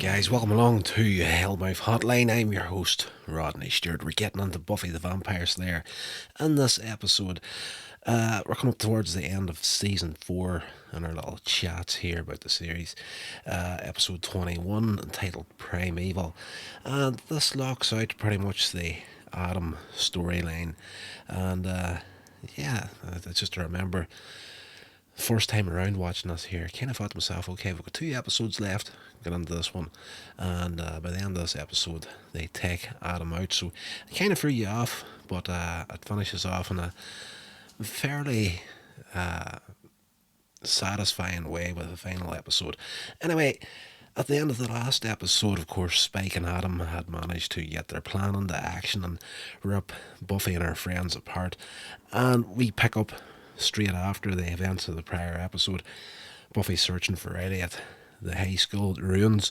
guys? Welcome along to Hellmouth Hotline. I'm your host, Rodney Stewart. We're getting into Buffy the Vampire Slayer in this episode. We're coming up towards the end of season 4 and our little chats here about the series. Episode 21, entitled Primeval. And this locks out pretty much the Adam storyline. And yeah, it's just to remember, first time around watching this here, kind of thought to myself, okay, we've got 2 episodes left, get into this one, and by the end of this episode, they take Adam out, so it kind of threw you off, but it finishes off in a fairly satisfying way with the final episode. Anyway, at the end of the last episode, of course, Spike and Adam had managed to get their plan into action and rip Buffy and her friends apart, and we pick up straight after the events of the prior episode. Buffy searching for Riley at the high school ruins,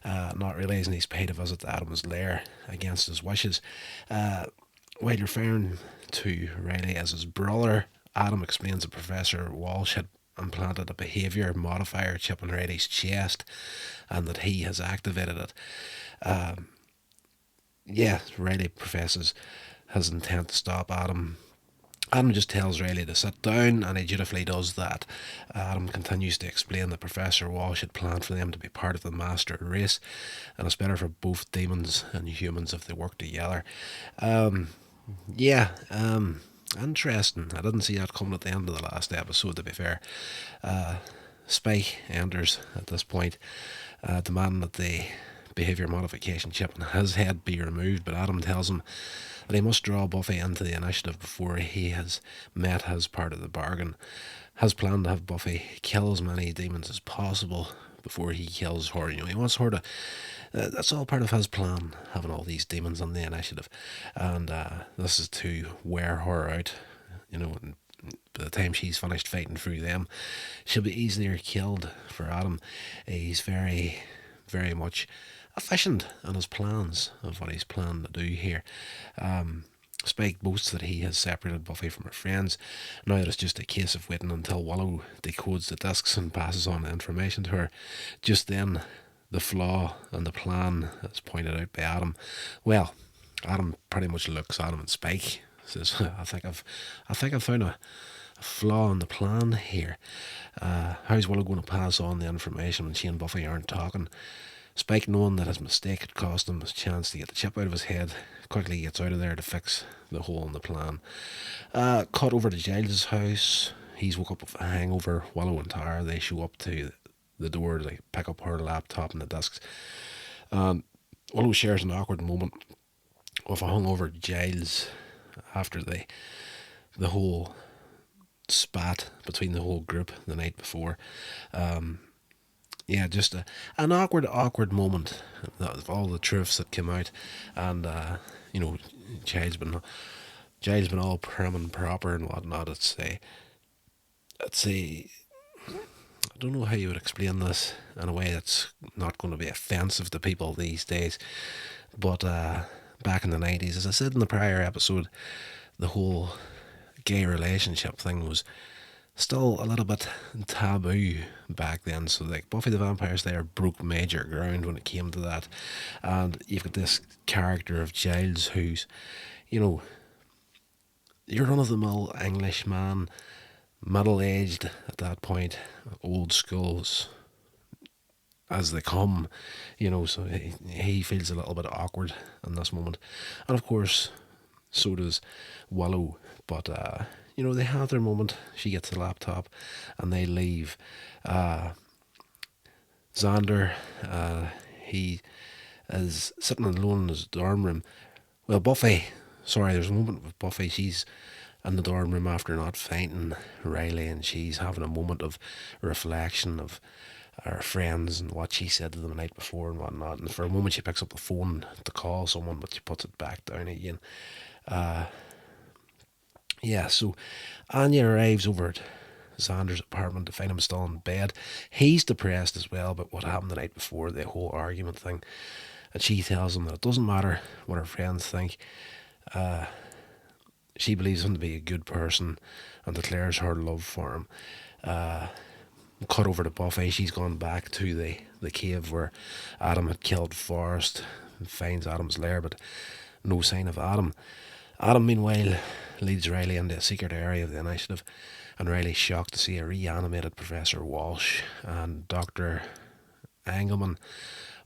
not realising he's paid a visit to Adam's lair against his wishes. While referring to Riley as his brother, Adam explains that Professor Walsh had implanted a behaviour modifier chip in Riley's chest and that he has activated it. Riley professes his intent to stop Adam. Adam just tells Riley to sit down, and he dutifully does that. Adam continues to explain that Professor Walsh had planned for them to be part of the master race, and it's better for both demons and humans if they work together. Interesting. I didn't see that coming at the end of the last episode, to be fair. Spike enters at this point, demanding that the behaviour modification chip in his head be removed, but Adam tells him that he must draw Buffy into the initiative before he has met his part of the bargain. His plan to have Buffy kill as many demons as possible before he kills her. He wants her to... that's all part of his plan, having all these demons on the initiative. And this is to wear her out, and by the time she's finished fighting through them, she'll be easier killed for Adam. He's very, very much efficient in his plans of what he's planned to do here. Spike boasts that he has separated Buffy from her friends. Now it's just a case of waiting until Willow decodes the discs and passes on the information to her. Just then, the flaw in the plan is pointed out by Adam. Well, Adam pretty much looks at him and Spike says, I think I've found a flaw in the plan here. How's Willow going to pass on the information when she and Buffy aren't talking? Spike, knowing that his mistake had cost him his chance to get the chip out of his head, quickly gets out of there to fix the hole in the plan. Cut over to Giles' house. He's woke up with a hangover. Willow and Tara, they show up to the door to pick up her laptop and the discs. Willow shares an awkward moment with a hungover Giles after the whole spat between the whole group the night before. Just an awkward moment of all the truths that came out, and Giles been all prim and proper and whatnot. It's a I don't know how you would explain this in a way that's not going to be offensive to people these days, but back in the 90s, as I said in the prior episode, the whole gay relationship thing was still a little bit taboo back then. So Buffy the Vampire Slayer broke major ground when it came to that. And you've got this character of Giles who's, your run-of-the-mill English man, middle-aged at that point, old schools as they come, so he feels a little bit awkward in this moment. And of course, so does Willow, but they have their moment. She gets the laptop and they leave. Xander, he is sitting alone in his dorm room. Well, there's a moment with Buffy. She's in the dorm room after not fighting Riley, and she's having a moment of reflection of her friends and what she said to them the night before and whatnot. And for a moment she picks up the phone to call someone, but she puts it back down again. So Anya arrives over at Xander's apartment to find him still in bed. He's depressed as well about what happened the night before, the whole argument thing. And she tells him that it doesn't matter what her friends think. She believes him to be a good person and declares her love for him. Cut over to Buffy. She's gone back to the cave where Adam had killed Forrest. Finds Adam's lair, but no sign of Adam. Adam, meanwhile, leads Riley into a secret area of the initiative, and Riley's shocked to see a reanimated Professor Walsh and Dr. Engelman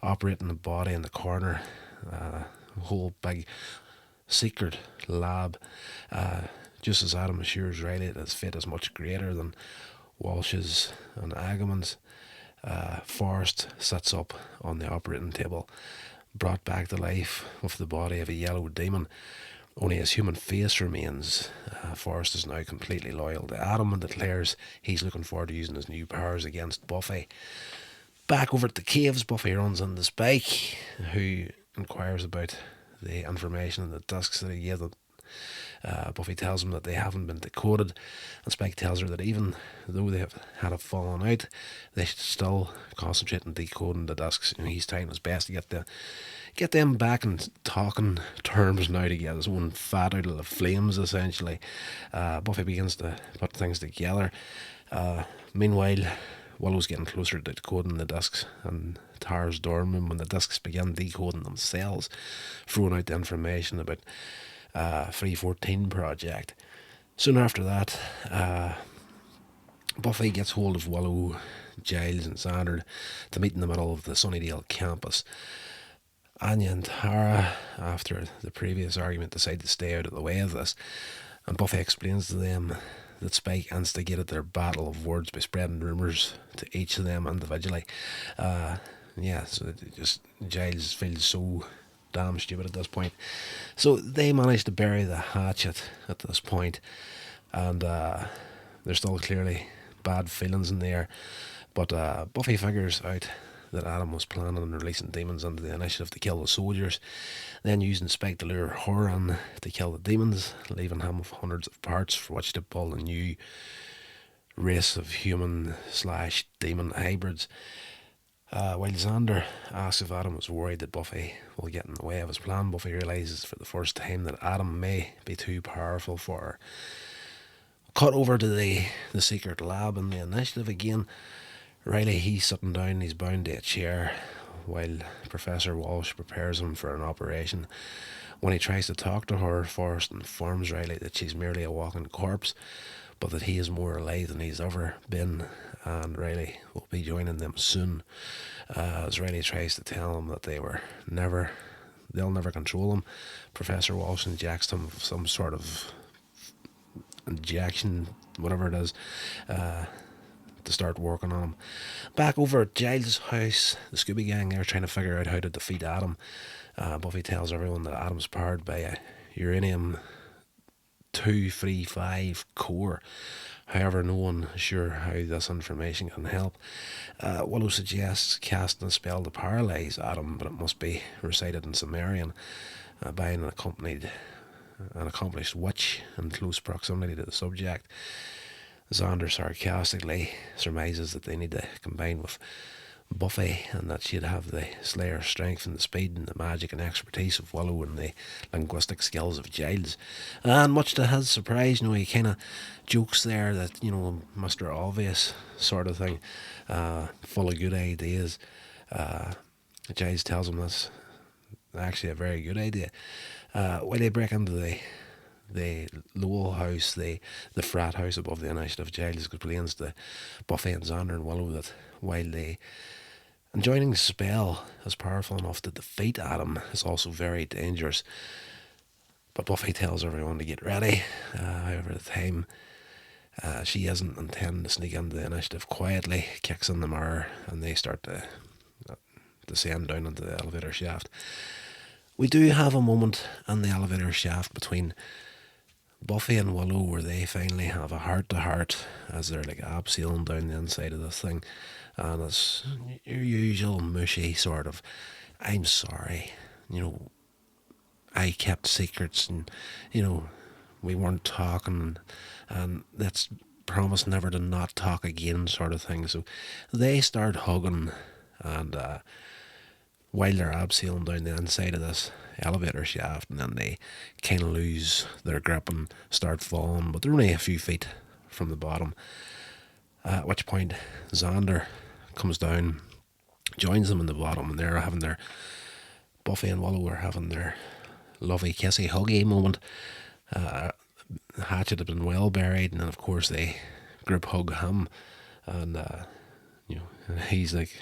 operating the body in the corner. Whole big secret lab. Just as Adam assures Riley that his fate is much greater than Walsh's and Engelman's, Forrest sits up on the operating table, brought back to life with the body of a yellow demon. Only his human face remains. Forrest is now completely loyal to Adam and declares he's looking forward to using his new powers against Buffy. Back over at the caves, Buffy runs into Spike, who inquires about the information in the discs that he gave them. Buffy tells him that they haven't been decoded, and Spike tells her that even though they have had a falling out, they should still concentrate on decoding the discs. He's trying his best to get them back in talking terms now, to get his own fat out of the flames, essentially. Buffy begins to put things together. Meanwhile, Willow's getting closer to decoding the discs, and Tara's dormant when the discs begin decoding themselves, throwing out the information about 314 Project. Soon after that, Buffy gets hold of Willow, Giles and Xander to meet in the middle of the Sunnydale campus. Anya and Tara, after the previous argument, decide to stay out of the way of this, and Buffy explains to them that Spike instigated their battle of words by spreading rumours to each of them individually. So Giles feels so damn stupid at this point. So they manage to bury the hatchet at this point, and there's still clearly bad feelings in the air. But Buffy figures out that Adam was planning on releasing demons into the initiative to kill the soldiers, then using Spike to lure her in to kill the demons, leaving him with hundreds of parts for which to build a new race of human/demon hybrids. While Xander asks if Adam was worried that Buffy will get in the way of his plan, Buffy realises for the first time that Adam may be too powerful for her. Cut over to the secret lab in the initiative again. Riley, he's sitting down, he's bound to a chair while Professor Walsh prepares him for an operation. When he tries to talk to her, Forrest informs Riley that she's merely a walking corpse, but that he is more alive than he's ever been, and Riley will be joining them soon. As Riley tries to tell him that they'll never control him, Professor Walsh injects him with some sort of injection, whatever it is, to start working on him. Back over at Giles' house, the Scooby Gang, they're trying to figure out how to defeat Adam. Buffy tells everyone that Adam's powered by a uranium-235 core. However, no one is sure how this information can help. Willow suggests casting a spell to paralyse Adam, but it must be recited in Sumerian by an accomplished witch in close proximity to the subject. Xander sarcastically surmises that they need to combine with Buffy, and that she'd have the Slayer strength and the speed and the magic and expertise of Willow and the linguistic skills of Giles. And much to his surprise, he kind of jokes there that, Mr. Obvious sort of thing, full of good ideas. Giles tells him that's actually a very good idea. While they break into the Lowell house, the frat house above the initiative, Giles explains to Buffy and Xander and Willow that while joining the spell is powerful enough to defeat Adam, is also very dangerous. But Buffy tells everyone to get ready. However, the time she isn't intending to sneak into the initiative quietly, kicks in the mirror, and they start to descend down into the elevator shaft. We do have a moment in the elevator shaft between Buffy and Willow where they finally have a heart-to-heart as they're like abseiling down the inside of this thing, and it's your usual mushy sort of, I'm sorry, I kept secrets, and we weren't talking, and let's promise never to not talk again sort of thing. So they start hugging, and while they're abseiling down the inside of this elevator shaft, and then they kind of lose their grip and start falling, but they're only a few feet from the bottom. At which point Xander comes down, joins them in the bottom, and they're having their Buffy and Willow are having their lovely kissy huggy moment. Hatchet had been well buried, and then of course they group hug him, and he's like,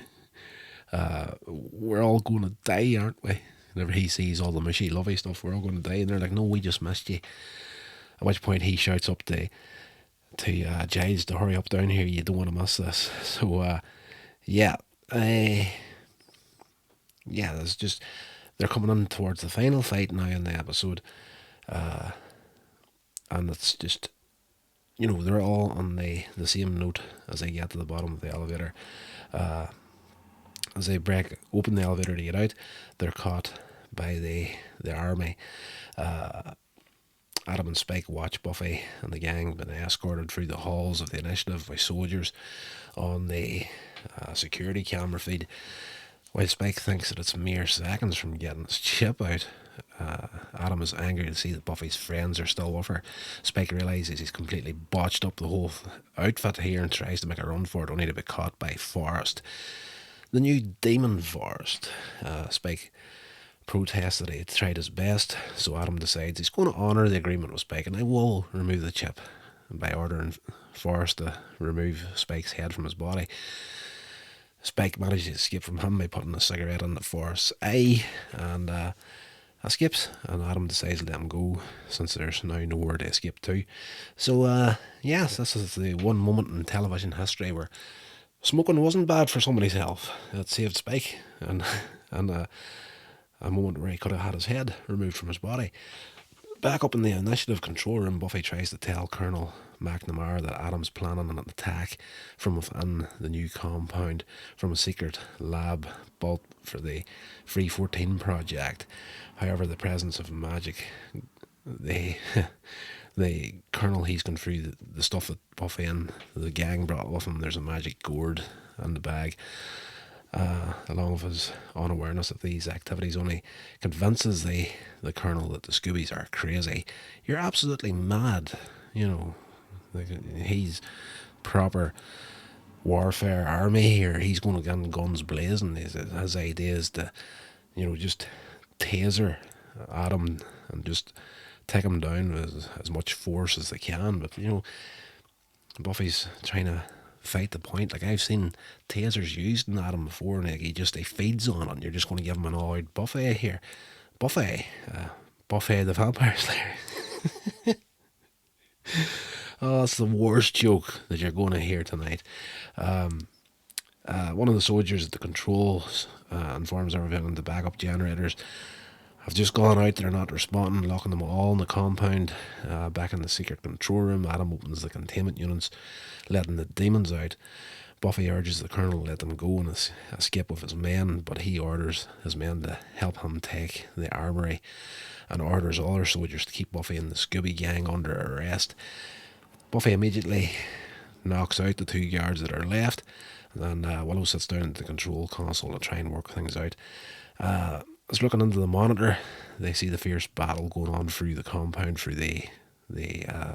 "We're all going to die, aren't we?" Whenever he sees all the mushy, lovey stuff, we're all going to die, and they're like, "No, we just missed you." At which point he shouts up to Giles to hurry up down here. You don't want to miss this. So yeah, there's just they're coming in towards the final fight now in the episode, and it's just they're all on the same note as they get to the bottom of the elevator. As they break open the elevator to get out, they're caught by the army. Adam and Spike watch Buffy and the gang being escorted through the halls of the Initiative by soldiers on the security camera feed. While Spike thinks that it's mere seconds from getting his chip out, Adam is angry to see that Buffy's friends are still with her. Spike realises he's completely botched up the whole outfit here and tries to make a run for it, only to be caught by Forrest. The new demon Forrest. Spike protests that he tried his best, so Adam decides he's going to honour the agreement with Spike, and I will remove the chip by ordering Forrest to remove Spike's head from his body. Spike manages to escape from him by putting a cigarette in the Forrest's eye, and escapes, and Adam decides to let him go since there's now nowhere to escape to. So yes, this is the one moment in television history where smoking wasn't bad for somebody's health. It saved Spike, and a moment where he could have had his head removed from his body. Back up in the Initiative control room, Buffy tries to tell Colonel McNamara that Adam's planning an attack from within the new compound from a secret lab built for the Free 14 project. However, the presence of magic, the Colonel, he's gone through the stuff that Buffy and the gang brought with him. There's a magic gourd in the bag. Along with his unawareness of these activities, only convinces the Colonel that the Scoobies are crazy. You're absolutely mad, like he's proper warfare army here. He's going to get guns blazing. His idea is to, just taser Adam and just take him down with as much force as they can. But Buffy's trying to fight the point. Like, I've seen tasers used in Adam before, and he feeds on it, and you're just going to give him an all-out Buffy here. Buffy the Vampire Slayer. Oh, that's the worst joke that you're going to hear tonight. One of the soldiers at the controls informs everyone the backup generators have just gone out. They're not responding, locking them all in the compound. Back in the secret control room, Adam opens the containment units, letting the demons out. Buffy urges the Colonel to let them go and escape with his men, but he orders his men to help him take the armory, and orders all other soldiers to keep Buffy and the Scooby gang under arrest. Buffy immediately knocks out the two guards that are left, and Willow sits down at the control console to try and work things out. As looking into the monitor, they see the fierce battle going on through the compound, through the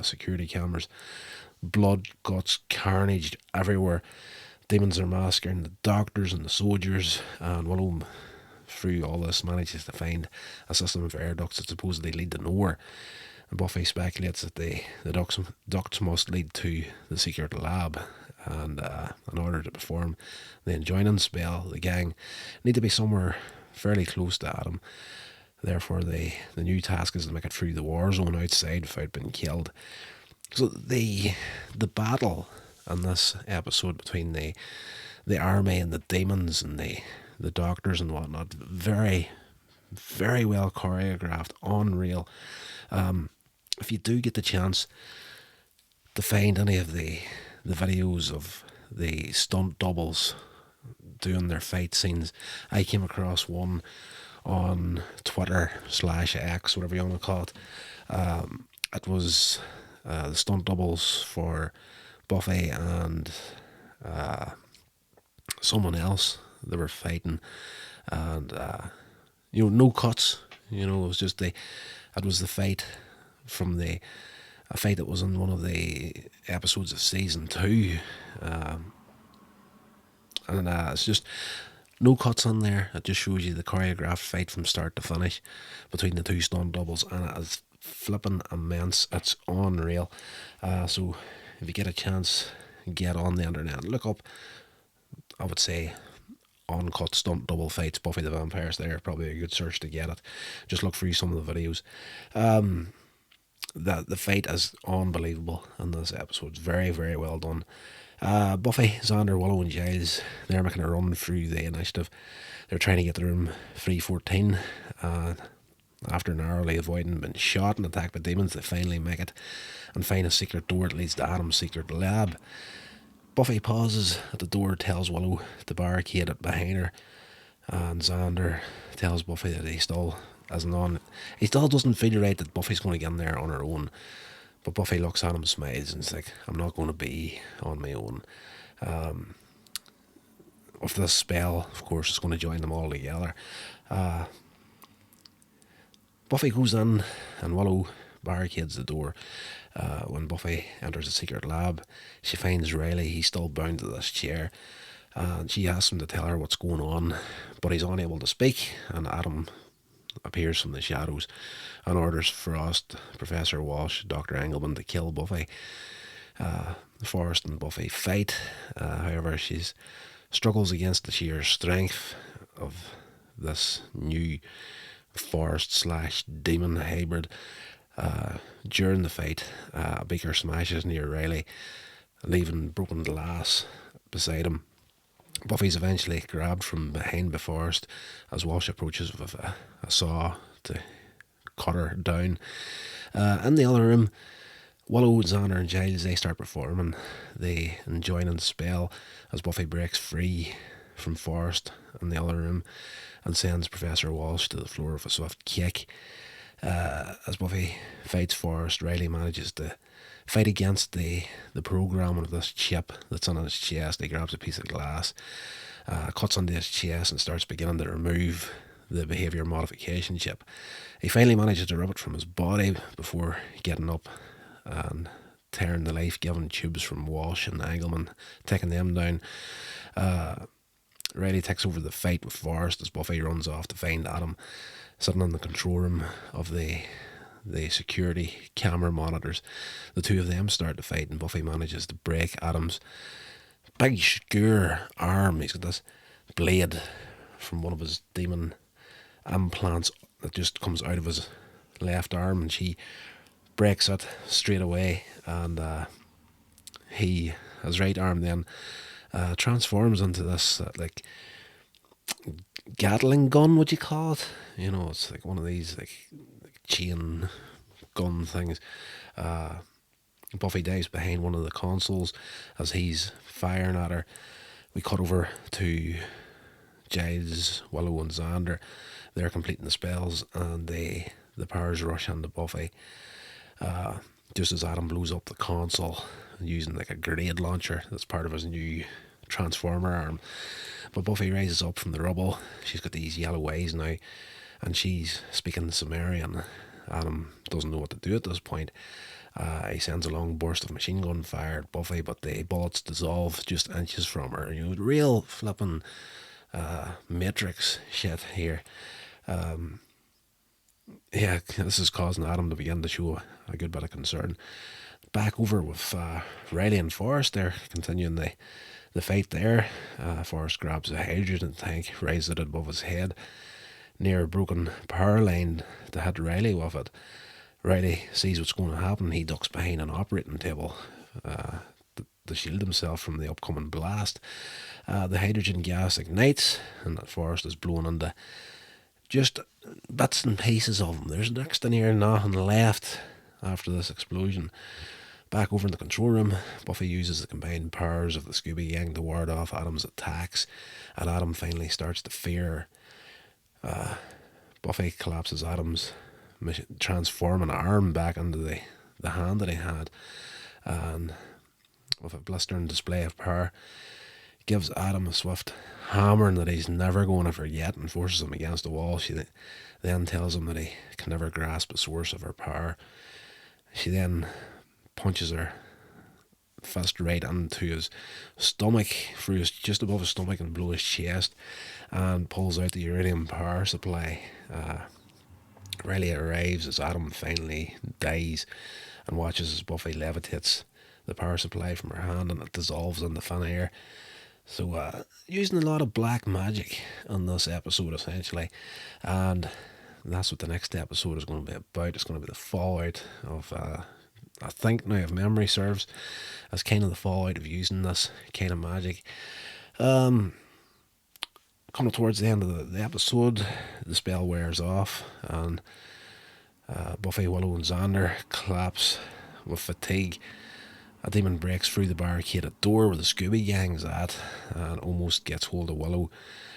security cameras. Blood, guts, carnage everywhere. Demons are massacring the doctors and the soldiers, and Willow, through all this, manages to find a system of air ducts that supposedly lead to nowhere. And Buffy speculates that the ducts must lead to the secret lab, and in order to perform the enjoining spell, the gang need to be somewhere fairly close to Adam. Therefore, the new task is to make it through the war zone outside without being killed. So the battle in this episode between the army and the demons and the doctors and whatnot, very, very well choreographed, unreal. If you do get the chance to find any of the videos of the stunt doubles doing their fight scenes, I came across one on Twitter /X, whatever you want to call it. It was the stunt doubles for Buffy and someone else. They were fighting, and no cuts. It was just it was the fight from the a fight that was in one of the episodes of season 2. And it's just no cuts on there. It just shows you the choreographed fight from start to finish between the two stunt doubles, and it is flipping immense. It's unreal. So if you get a chance, get on the internet, look up, I would say, uncut stunt double fights Buffy the Vampire Slayer. Probably a good search to get it. Just look through some of the videos. The fight is unbelievable in this episode. It's very, very well done. Buffy, Xander, Willow and Giles, they're making a run through the initiative. They're trying to get to room 314. After narrowly avoiding being shot and attacked by demons, they finally make it and find a secret door that leads to Adam's secret lab. Buffy pauses at the door, tells Willow to barricade it behind her, and Xander tells Buffy that he still doesn't feel right that Buffy's going to get in there on her own. But Buffy looks at him, smiles, and is like, I'm not going to be on my own. With this spell, of course, it's going to join them all together. Buffy goes in, and Willow barricades the door. When Buffy enters the secret lab, she finds Riley. He's still bound to this chair. And she asks him to tell her what's going on, but he's unable to speak, and Adam appears from the shadows and orders Frost, Professor Walsh, Dr. Engelman to kill Buffy. Forrest and Buffy fight. However, she struggles against the sheer strength of this new Forrest/demon hybrid. During the fight, a beaker smashes near Riley, leaving broken glass beside him. Buffy's eventually grabbed from behind by Forrest as Walsh approaches with a saw to cut her down. In the other room, Willow, Xander and Giles, they start performing. They enjoying the spell as Buffy breaks free from Forrest in the other room and sends Professor Walsh to the floor with a swift kick. As Buffy fights Forrest, Riley manages to fight against the programming of this chip that's on his chest. He grabs a piece of glass, cuts onto his chest and starts beginning to remove the behaviour modification chip. He finally manages to rip it from his body before getting up and tearing the life-giving tubes from Walsh and Engelman, taking them down. Riley takes over the fight with Forrest as Buffy runs off to find Adam sitting in the control room of the security camera monitors. The two of them start to fight and Buffy manages to break Adam's big skewer arm. He's got this blade from one of his demon implants that just comes out of his left arm, and she breaks it straight away, and his right arm then transforms into this like Gatling gun, would you call it? You know, it's like one of these like chain gun things. Buffy dives behind one of the consoles as he's firing at her. We cut over to Giles, Willow and Xander. They're completing the spells, and the powers rush into Buffy. Just as Adam blows up the console using like a grenade launcher that's part of his new transformer arm. But Buffy rises up from the rubble. She's got these yellow eyes now, and she's speaking Sumerian. Adam doesn't know what to do at this point. He sends a long burst of machine gun fire at Buffy, but the bullets dissolve just inches from her. You know, real flipping Matrix shit here. Yeah, this is causing Adam to begin to show a good bit of concern. Back over with Riley and Forrest. They're continuing the fight there. Forrest grabs a hydrogen tank, raises it above his head near a broken power line to hit Riley with it. Riley sees what's going to happen. He ducks behind an operating table to shield himself from the upcoming blast. The hydrogen gas ignites, and that Forrest is blown into just bits and pieces of him. There's next to near nothing left after this explosion. Back over in the control room, Buffy uses the combined powers of the Scooby Gang to ward off Adam's attacks, and Adam finally starts to fear. Buffy collapses Adam's transforming arm back into the hand that he had, and with a blistering display of power, gives Adam a swift hammering that he's never going to forget and forces him against the wall. She then tells him that he can never grasp the source of her power. She then punches her fist right into his stomach, through his, just above his stomach and below his chest, and pulls out the uranium power supply. Riley arrives as Adam finally dies and watches as Buffy levitates the power supply from her hand and it dissolves in the thin air. So using a lot of black magic on this episode essentially, and that's what the next episode is going to be about. It's going to be the fallout of, I think now if memory serves, as kind of the fallout of using this kind of magic. Coming towards the end of the episode, the spell wears off and Buffy, Willow and Xander collapse with fatigue. A demon breaks through the barricaded door where the Scooby Gang's at and almost gets hold of Willow,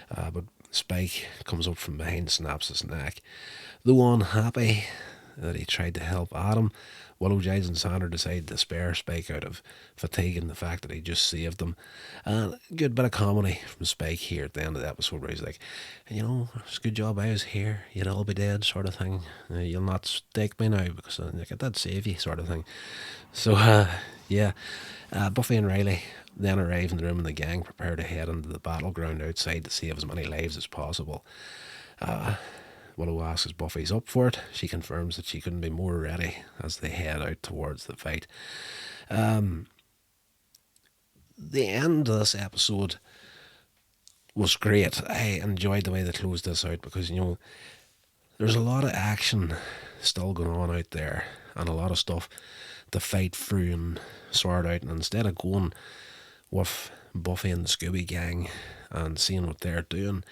but Spike comes up from behind and snaps his neck. Though unhappy that he tried to help Adam, Willow, Giles and Xander decide to spare Spike out of fatigue and the fact that he just saved them. And a good bit of comedy from Spike here at the end of the episode where he's like, you know, it's a good job I was here, you'd all be dead sort of thing. You'll not stake me now because like, I did save you sort of thing. So yeah, Buffy and Riley then arrive in the room and the gang prepare to head into the battleground outside to save as many lives as possible. Willow asks if Buffy's up for it. She confirms that she couldn't be more ready as they head out towards the fight. The end of this episode was great. I enjoyed the way they closed this out because, you know, there's a lot of action still going on out there and a lot of stuff to fight through and sort out. And instead of going with Buffy and the Scooby Gang and seeing what they're doing,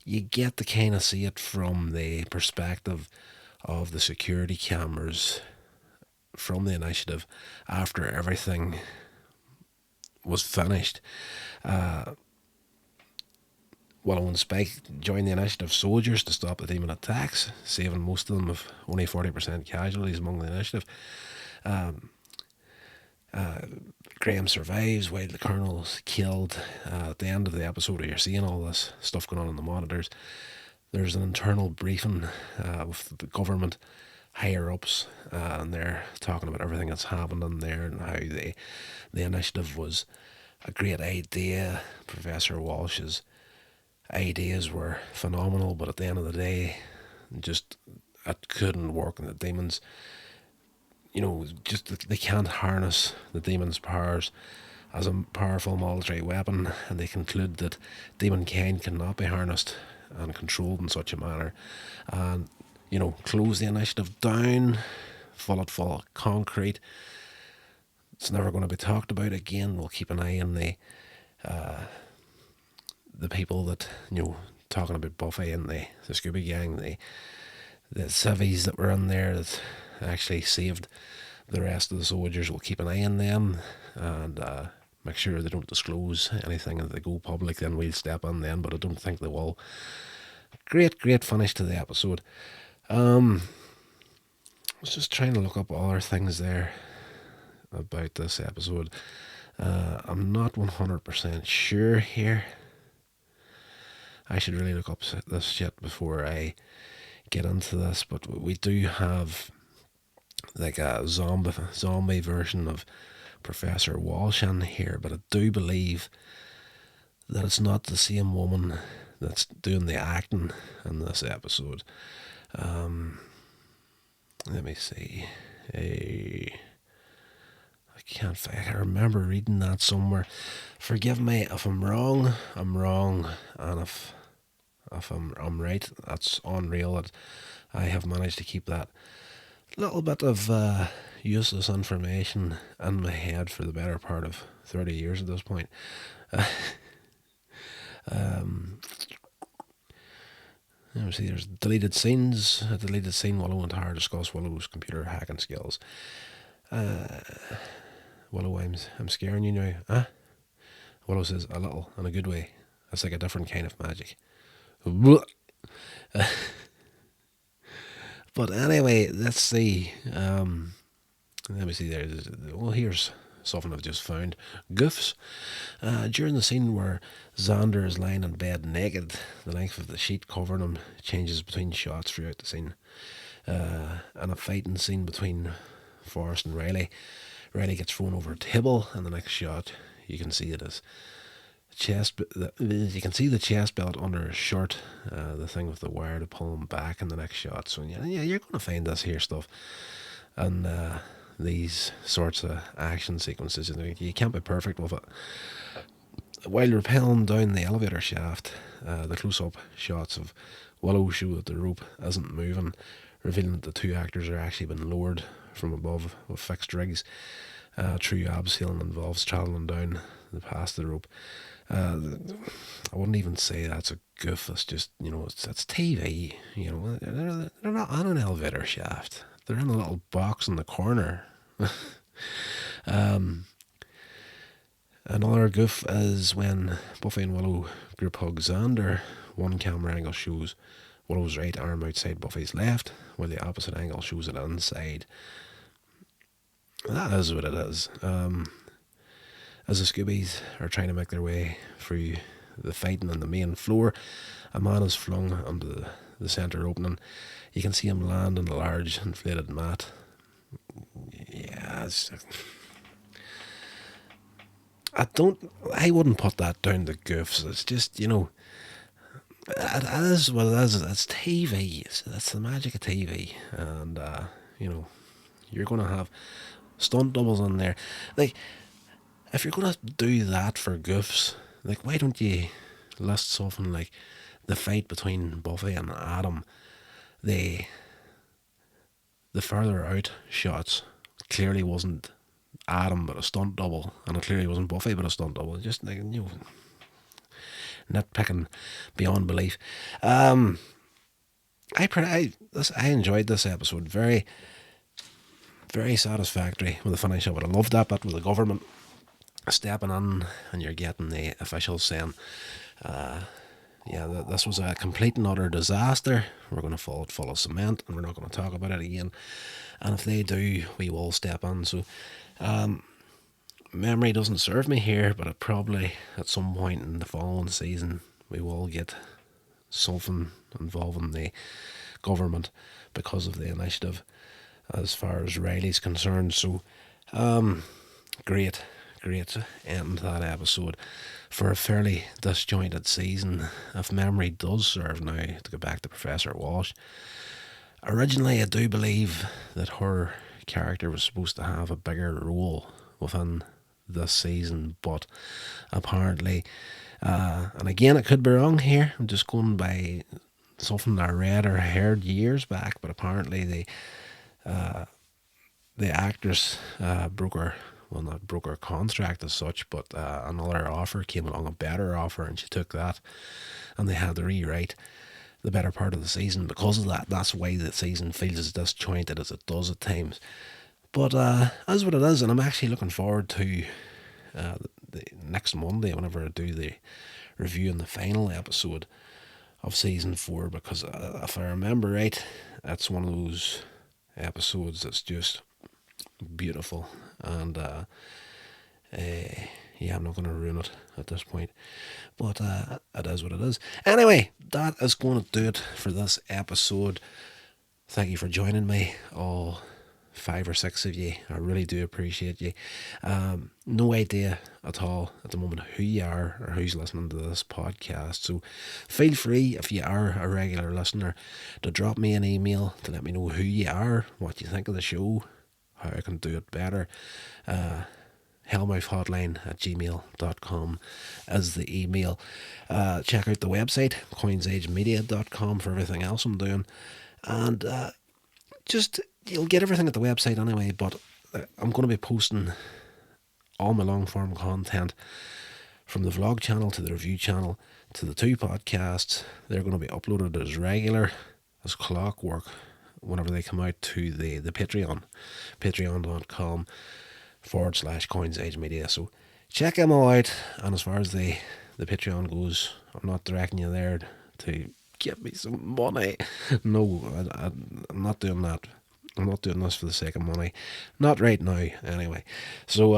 you get to kind of see it from the perspective of the security cameras from the initiative after everything was finished. Willow and Spike join the initiative soldiers to stop the demon attacks, saving most of them with only 40% casualties among the initiative. Graham survives while the colonel's killed. At the end of the episode where you're seeing all this stuff going on the monitors, there's an internal briefing with the government higher ups, and they're talking about everything that's happened in there and how the initiative was a great idea. Professor Walsh's ideas were phenomenal, but at the end of the day, just it couldn't work, and the demons, you know, just they can't harness the demon's powers as a powerful military weapon, and they conclude that demon kind cannot be harnessed and controlled in such a manner, and, you know, close the initiative down, full of concrete. It's never going to be talked about again. We'll keep an eye on the people that, you know, talking about Buffy and the Scooby Gang, the civvies that were in there that actually saved the rest of the soldiers. We'll keep an eye on them and make sure they don't disclose anything if they go public. Then we'll step in then, but I don't think they will. Great finish to the episode. I was just trying to look up other things there about this episode. I'm not 100% sure here. I should really look up this shit before I get into this, but we do have like a zombie version of Professor Walsh in here, but I do believe that it's not the same woman that's doing the acting in this episode. Let me see. I remember reading that somewhere. Forgive me if I'm wrong. I'm wrong, and if I'm right, that's unreal that I have managed to keep that little bit of useless information in my head for the better part of 30 years at this point. Let me see, there's deleted scenes. A deleted scene, Willow and Tara discuss Willow's computer hacking skills. Willow, I'm scaring you now. Huh? Willow says, a little, in a good way. That's like a different kind of magic. But anyway, let's see. Let me see there. Well, here's something I've just found. Goofs. During the scene where Xander is lying in bed naked, the length of the sheet covering him changes between shots throughout the scene. And a fighting scene between Forrest and Riley. Riley gets thrown over a table, and the next shot you can see it is chest. You can see the chest belt under his shirt, the thing with the wire to pull him back in the next shot. So yeah, you're going to find this here stuff, and these sorts of action sequences. You can't be perfect with it. While rappelling down the elevator shaft, the close-up shots of Willow show that the rope isn't moving, revealing that the two actors are actually been lowered from above with fixed rigs. True abseiling involves travelling down the past the rope. I wouldn't even say that's a goof. It's just, it's TV. They're not on an elevator shaft. They're in a little box in the corner. Another goof is when Buffy and Willow group hug Xander. One camera angle shows Willow's right arm outside Buffy's left, while the opposite angle shows it inside. That is what it is. As the Scoobies are trying to make their way through the fighting on the main floor, a man is flung onto the centre opening. You can see him land on a large inflated mat. Yeah, I wouldn't put that down to goofs. It's just, it is what it is. It's TV. It's the magic of TV. And, you're going to have stunt doubles in there. Like, if you're going to do that for goofs, like, why don't you list something like the fight between Buffy and Adam? The further out shots clearly wasn't Adam but a stunt double, and it clearly wasn't Buffy but a stunt double. Just like, nitpicking beyond belief. I enjoyed this episode. Very, very satisfactory with the finish of it. I loved that bit with the government stepping in, and you're getting the officials saying, this was a complete and utter disaster. We're going to fall it full of cement, and we're not going to talk about it again. And if they do, we will step in. So, memory doesn't serve me here, but it probably at some point in the following season we will get something involving the government because of the initiative as far as Riley's concerned. So, great end to that episode for a fairly disjointed season, if memory does serve now, to go back to Professor Walsh. Originally, I do believe that her character was supposed to have a bigger role within this season, but apparently, and again, I could be wrong here, I'm just going by something I read or heard years back, but apparently the actress broke her contract as such, but another offer came along, a better offer, and she took that, and they had to rewrite the better part of the season because of that. That's why the season feels as disjointed as it does at times. But that's what it is, and I'm actually looking forward to the next Monday whenever I do the review on the final episode of season 4, because if I remember right, that's one of those episodes that's just beautiful, and I'm not going to ruin it at this point, but it is what it is. Anyway, that is going to do it for this episode. Thank you for joining me, all 5 or 6 of you. I really do appreciate you. No idea at all at the moment who you are or who's listening to this podcast, so feel free, if you are a regular listener, to drop me an email to let me know who you are, what you think of the show, how I can do it better. Hellmouth Hotline at gmail.com is the email. Check out the website, coinsagemedia.com, for everything else I'm doing, and you'll get everything at the website anyway, but I'm going to be posting all my long form content from the vlog channel to the review channel to the 2 podcasts. They're going to be uploaded as regular, as clockwork, whenever they come out to the Patreon, patreon.com/coinsagemedia. So check them all out, and as far as the Patreon goes, I'm not directing you there to give me some money. No, I'm not doing that. I'm not doing this for the sake of money. Not right now, anyway. So,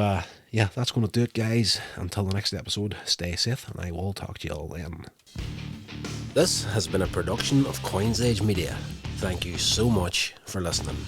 that's going to do it, guys. Until the next episode, stay safe, and I will talk to you all then. This has been a production of Coins Age Media. Thank you so much for listening.